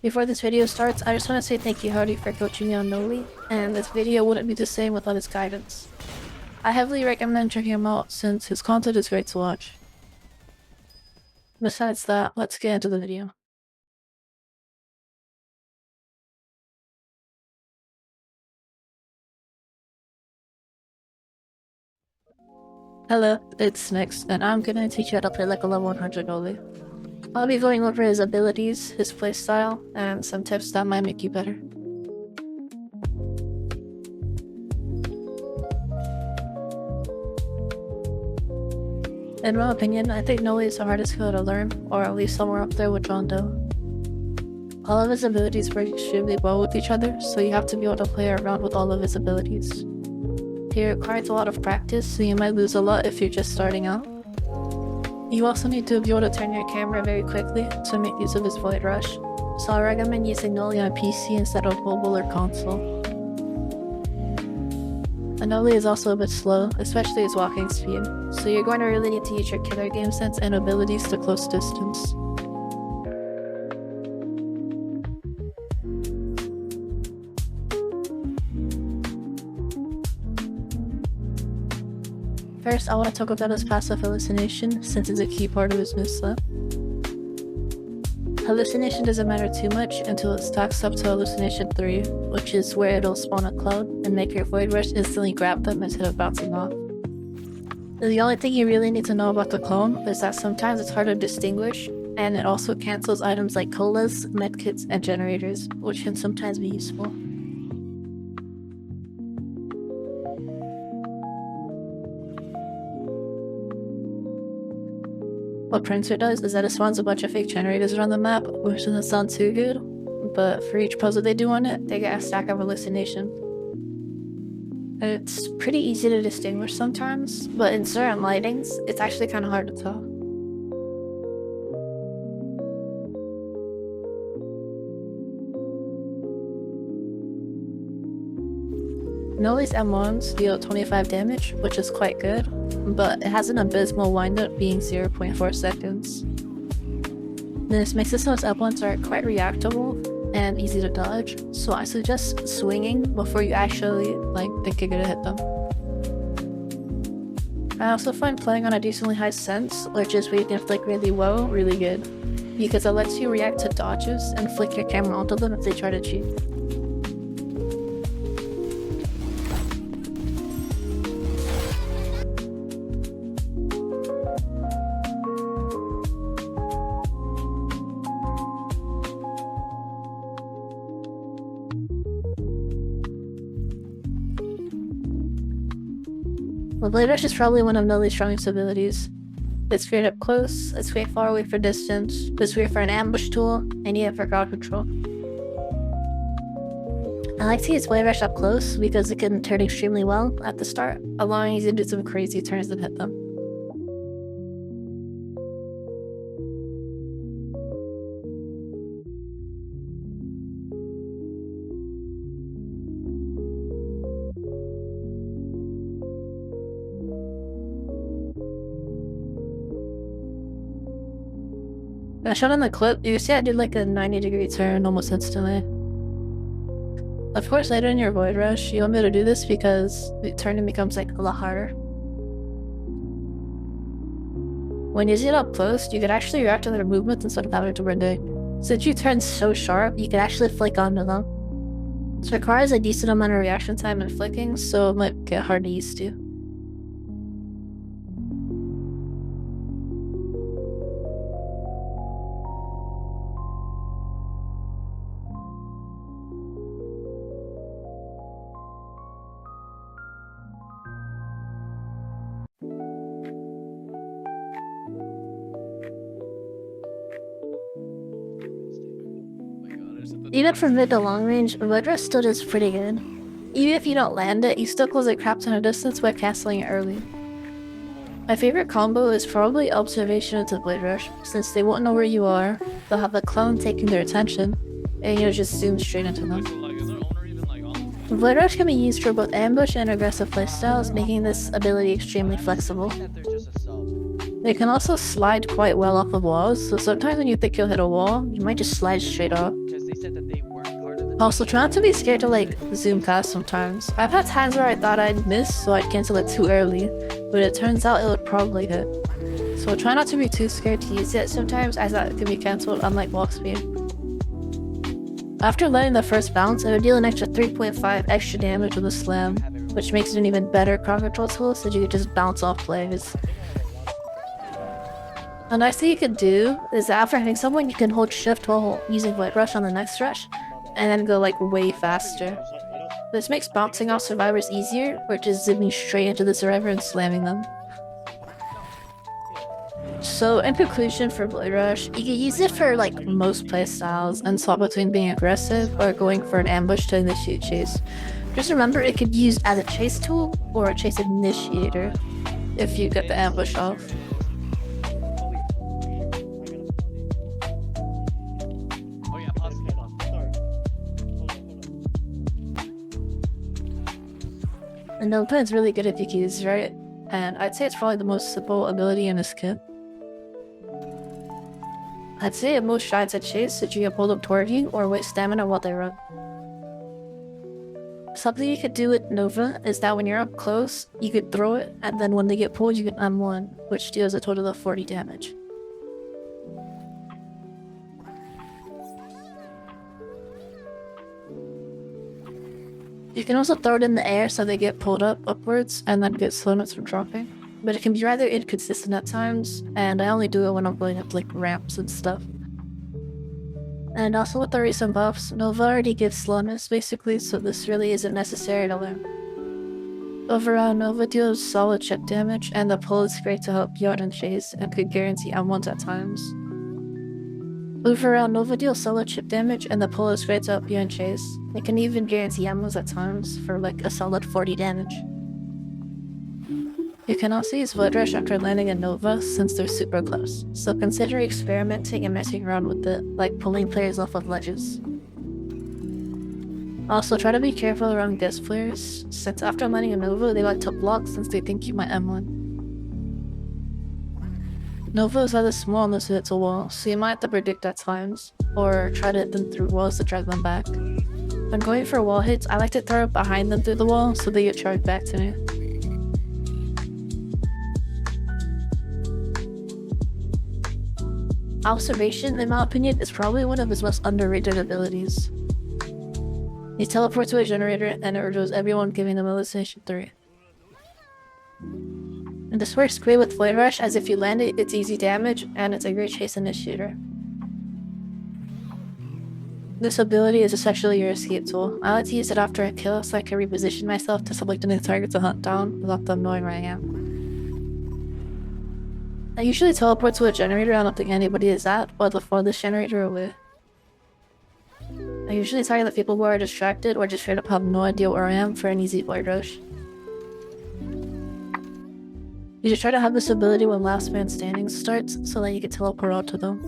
Before this video starts, I just want to say thank you Hardy for coaching me on Noli, and this video wouldn't be the same without his guidance. I heavily recommend checking him out since his content is great to watch. Besides that, let's get into the video. Hello, it's Nyx, and I'm gonna teach you how to play like a level 100 Noli. I'll be going over his abilities, his playstyle, and some tips that might make you better. In my opinion, I think Noli is the hardest skill to learn, or at least somewhere up there with John Doe. All of his abilities work extremely well with each other, so you have to be able to play around with all of his abilities. He requires a lot of practice, so you might lose a lot if you're just starting out. You also need to be able to turn your camera very quickly to make use of his Void Rush, so I recommend using Noli on PC instead of mobile or console. And Noli is also a bit slow, especially his walking speed, so you're going to really need to use your killer game sense and abilities to close distance. First, I want to talk about his passive hallucination, since it's a key part of his moveset. Hallucination doesn't matter too much until it stacks up to hallucination 3, which is where it'll spawn a cloud and make your Void Rush instantly grab them instead of bouncing off. The only thing you really need to know about the clone is that sometimes it's hard to distinguish, and it also cancels items like colas, medkits, and generators, which can sometimes be useful. What Prankster does is that it spawns a bunch of fake generators around the map, which doesn't sound too good, but for each puzzle they do on it, they get a stack of hallucination. And it's pretty easy to distinguish sometimes, but in certain lightings, it's actually kind of hard to tell. Noli's M1s deal 25 damage, which is quite good, but it has an abysmal windup being 0.4 seconds. This makes it so its M1s are quite reactable and easy to dodge, so I suggest swinging before you actually think you're gonna hit them. I also find playing on a decently high sense, or just where you can flick really low, really good, because it lets you react to dodges and flick your camera onto them if they try to cheat. The Blade Rush is probably one of Noli's strongest abilities. It's great up close, it's way far away for distance, it's great for an ambush tool, and yet for crowd control. I like to use Blade Rush up close because it can turn extremely well at the start, allowing you to do some crazy turns and hit them. I shot in the clip, you can see I did like a 90-degree turn almost instantly. Of course, later in your Void Rush, you want me to do this because the turning becomes like a lot harder. When using it up close, you can actually react to their movements instead of having to renege. Since you turn so sharp, you can actually flick onto them. This requires a decent amount of reaction time and flicking, so it might get hard to use to. Even from mid to long range, Void Rush still does pretty good. Even if you don't land it, you still close a crap ton of distance by castling it early. My favorite combo is probably Observation into Blade Rush, since they won't know where you are, they'll have the clone taking their attention, and you'll just zoom straight into them. Blade Rush can be used for both ambush and aggressive playstyles, making this ability extremely flexible. They can also slide quite well off of walls, so sometimes when you think you'll hit a wall, you might just slide straight off. Also, try not to be scared to like zoom past sometimes. I've had times where I thought I'd miss, so I'd cancel it too early, but it turns out it would probably hit. So try not to be too scared to use it sometimes, as that can be cancelled unlike walk speed. After letting the first bounce, it would deal an extra 3.5 extra damage with a slam, which makes it an even better crowd control tool so you can just bounce off players. A nice thing you could do is that after hitting someone, you can hold shift while using Void Rush on the next rush, and then go like way faster. This makes bouncing off survivors easier, or just zipping straight into the survivor and slamming them. So in conclusion for Void Rush, you can use it for like most playstyles and swap between being aggressive or going for an ambush to initiate chase. Just remember it could be used as a chase tool or a chase initiator if you get the ambush off. And the plan is really good if you can use it right, and I'd say it's probably the most simple ability in this kit. I'd say at most shots at chase that you can pull them toward you or waste stamina while they run. Something you could do with Nova is that when you're up close, you could throw it, and then when they get pulled you can M1, which deals a total of 40 damage. You can also throw it in the air so they get pulled upwards and then get slowness from dropping. But it can be rather inconsistent at times, and I only do it when I'm going up like ramps and stuff. And also with the recent buffs, Nova already gives slowness basically, so this really isn't necessary to learn. Overall, Nova deals solid chip damage, and the pull is great to help you out in chase and could guarantee M1s at times. Overall, Nova deals solid chip damage, and the pull is great to help you in chase. It can even guarantee ammos at times for like a solid 40 damage. You can also use Void Rush after landing a Nova since they're super close, so consider experimenting and messing around with it, like pulling players off of ledges. Also, try to be careful around guest players, since after landing a Nova, they like to block since they think you might M1. Nova is either small unless it hits a wall, so you might have to predict at times, or try to hit them through walls to drag them back. When going for wall hits, I like to throw it behind them through the wall so they get charged back to me. Observation, in my opinion, is probably one of his most underrated abilities. He teleports to a generator and urges everyone, giving them hallucination 3. And this works great with Void Rush, as if you land it, it's easy damage, and it's a great chase initiator. This ability is essentially your escape tool. I like to use it after a kill so I can reposition myself to select a new target to hunt down without them knowing where I am. I usually teleport to a generator I don't think anybody is at, or the farthest generator away. I usually target the people who are distracted or just straight up have no idea where I am for an easy Void Rush. You should try to have this ability when last man standing starts so that you can teleport out to them.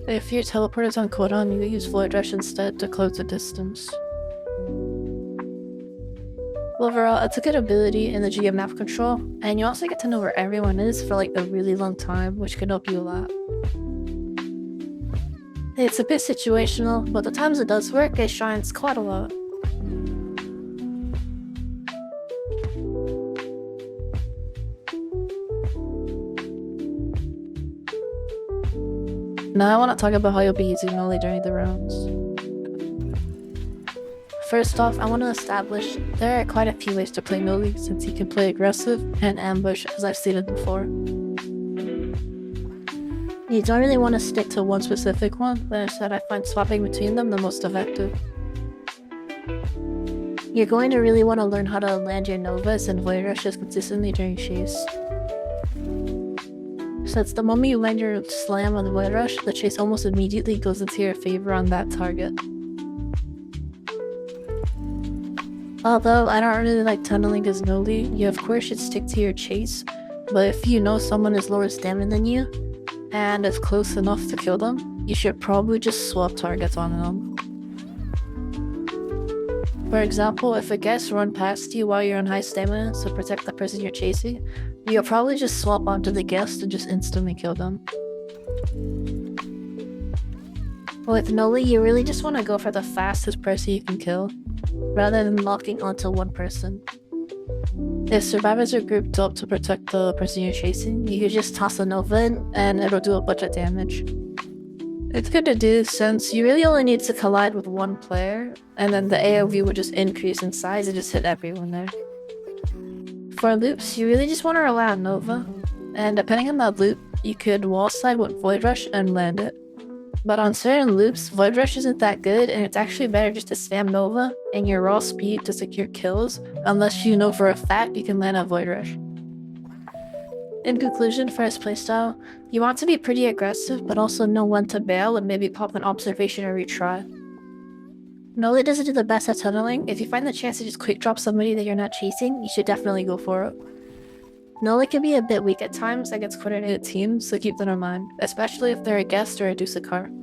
If your teleport is on cooldown, you can use Void Rush instead to close the distance. Overall, it's a good ability in the GM map control, and you also get to know where everyone is for like a really long time, which can help you a lot. It's a bit situational, but the times it does work, it shines quite a lot. Now I want to talk about how you'll be using Noli during the rounds. First off, I want to establish there are quite a few ways to play Noli, since you can play aggressive and ambush, as I've stated before. You don't really want to stick to one specific one, but instead I find swapping between them the most effective. You're going to really want to learn how to land your Novas and Void Rushes consistently during chase. Since the moment you land your slam on the Void Rush, the chase almost immediately goes into your favor on that target. Although I don't really like tunneling as Noli, you of course should stick to your chase, but if you know someone is lower stamina than you, and is close enough to kill them, you should probably just swap targets on them. For example, if a guest runs past you while you're on high stamina to protect the person you're chasing, You'll probably just swap onto the guest and just instantly kill them. With Noli, you really just want to go for the fastest person you can kill, rather than locking onto one person. If survivors are grouped up to protect the person you're chasing, you can just toss a Nova in and it'll do a bunch of damage. It's good to do since you really only need to collide with one player, and then the AoV will just increase in size and just hit everyone there. For loops, you really just want to rely on Nova, and depending on that loop, you could wall slide with Void Rush and land it. But on certain loops, Void Rush isn't that good, and it's actually better just to spam Nova and your raw speed to secure kills, unless you know for a fact you can land a Void Rush. In conclusion, for his playstyle, you want to be pretty aggressive, but also know when to bail and maybe pop an observation or retry. Noli doesn't do the best at tunneling. If you find the chance to just quick drop somebody that you're not chasing, you should definitely go for it. Noli can be a bit weak at times against coordinated teams, so keep that in mind, especially if they're a guest or a Dusakar.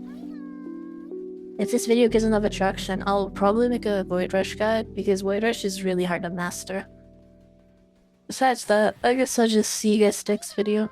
If this video gets enough attraction, I'll probably make a Void Rush guide, because Void Rush is really hard to master. Besides that, I guess I'll just see you guys next video.